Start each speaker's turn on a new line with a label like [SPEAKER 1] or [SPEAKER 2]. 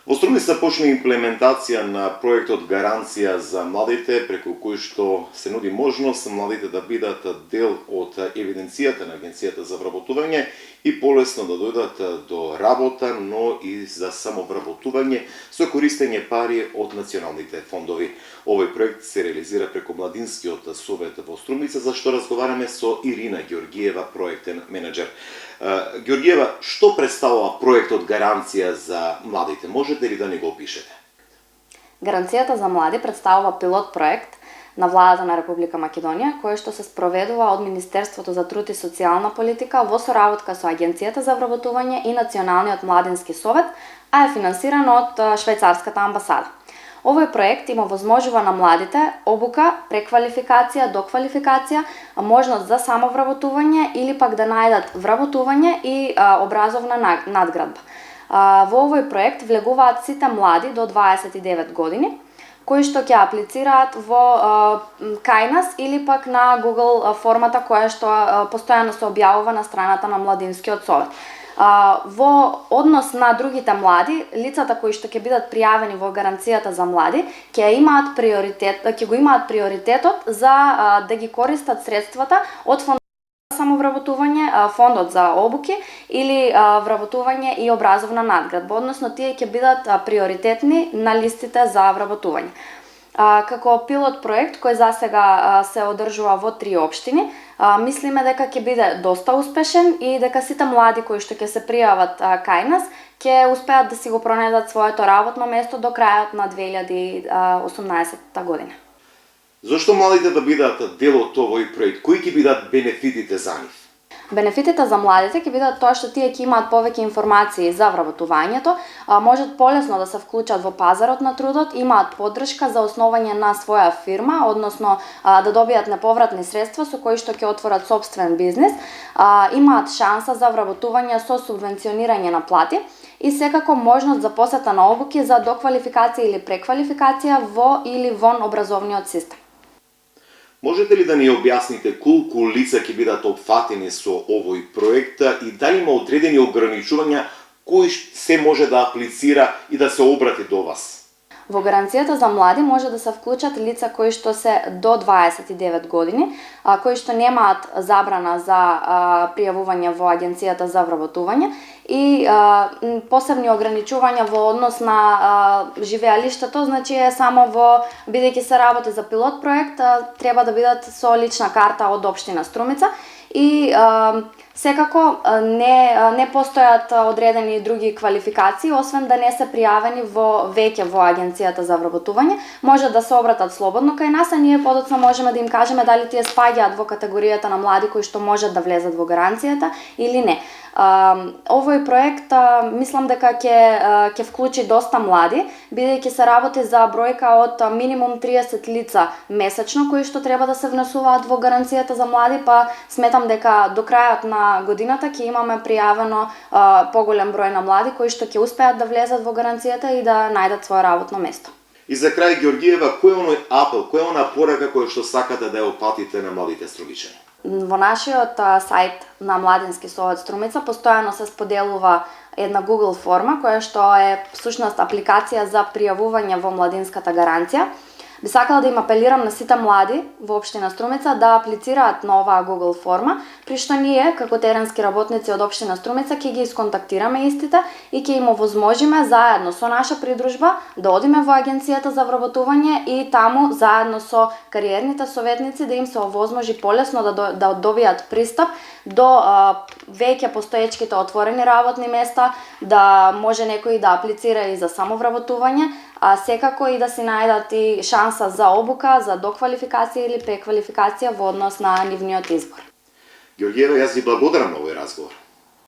[SPEAKER 1] Во Струмица почна имплементација на проектот Гаранција за младите, преку кој што се нуди можност младите да бидат дел од евиденцијата на Агенцијата за вработување и полесно да дојдат до работа, но и за самовработување со користење пари од националните фондови. Овој проект се реализира преку Младинскиот совет во Струмица, за што разговараме со Ирина Ѓоргиева, проектен менеджер. Ѓоргиева, што представува проектот Гаранција за младите? Можете ли да ни го опишете?
[SPEAKER 2] Гаранцијата за млади представува пилот проект на владата на Република Македонија, кој што се спроведува од Министерството за труд и социјална политика во соработка со Агенцијата за вработување и Националниот младински совет, а е финансиран од Швајцарската амбасада. Овој проект им овозможува на младите обука, преквалификација, доквалификација, можност за самовработување или пак да најдат вработување и образовна надградба. Во овој проект влегуваат сите млади до 29 години, кои што ќе аплицираат во кај нас или пак на Google формата која што постојано се објавува на страната на Младинскиот совет. Во однос на другите млади, лицата кои што ќе бидат пријавени во гаранцијата за млади, ќе го имаат приоритетот за да ги користат средствата од фондот за самовработување, фондот за обуки или вработување и образовна надградба, односно тие ќе бидат приоритетни на листите за вработување. Како пилот проект кој засега се одржува во 3 општини, мислиме дека ќе биде доста успешен и дека сите млади кои што ќе се пријават кај нас ќе успеат да си го пронајдат своето работно место до крајот на 2018 година.
[SPEAKER 1] Зошто младите да бидат дел од овој проект? Кои ќе бидат бенефитите за нив?
[SPEAKER 2] Бенефитите за младите ќе бидат тоа што тие ќе имаат повеќе информации за вработувањето, можат полесно да се вклучат во пазарот на трудот, имаат поддршка за основање на своја фирма, односно да добијат неповратни средства со кои што ќе отворат сопствен бизнис, имаат шанса за вработување со субвенционирање на плати и секако можност за посета на обуки за доквалификација или преквалификација во или вон образовниот систем.
[SPEAKER 1] Можете ли да ни објасните колку лица ќе бидат опфатени со овој проект и дали има одредени ограничувања кои се може да аплицира и да се обрати до вас?
[SPEAKER 2] Во гаранцијата за млади може да се вклучат лица кои што се до 29 години, кои што немаат забрана за пријавување во Агенцијата за вработување и посебни ограничувања во однос на живеалиштето, значи е само бидејќи се работи за пилот проект, треба да бидат со лична карта од општина Струмица и секако не постојат одредени други квалификации, освен да не се пријавени веќе во Агенцијата за вработување, може да се обратат слободно кај нас, а ние подоцна можеме да им кажеме дали тие спаѓаат во категоријата на млади кои што можат да влезат во гаранцијата или не. Овој проект мислам дека ќе вклучи доста млади, бидејќи се работи за бројка од минимум 30 лица месечно кои што треба да се внесуваат во гаранцијата за млади, па сметам дека до крајот на годината ќе имаме пријавено поголем број на млади кои што ќе успеат да влезат во гаранцијата и да најдат свое работно место.
[SPEAKER 1] И за крај, Ѓоргиева, кој е оној апел, кој е она порака која што сакате да ја опатите на младите струмичани?
[SPEAKER 2] Во нашиот сајт на Младински совет Струмица постојано се споделува една Google форма која што е всушност апликација за пријавување во младинската гаранција. Би сакала да им апелирам на сите млади во општина Струмица да аплицираат на оваа Google форма, при што ние како теренски работници од општина Струмица ќе ги исконтактираме истите и ќе им овозможиме заедно со наша придружба да одиме во Агенцијата за вработување и таму заедно со кариерните советници да им се овозможи полесно да добијат пристап до веќе постоечките отворени работни места, да може некој да аплицира и за самовработување, а секако и да си најдат и шанса за обука, за доквалификација или преквалификација во однос на нивниот избор.
[SPEAKER 1] Ѓоргиева, јас ви благодарам на овој разговор.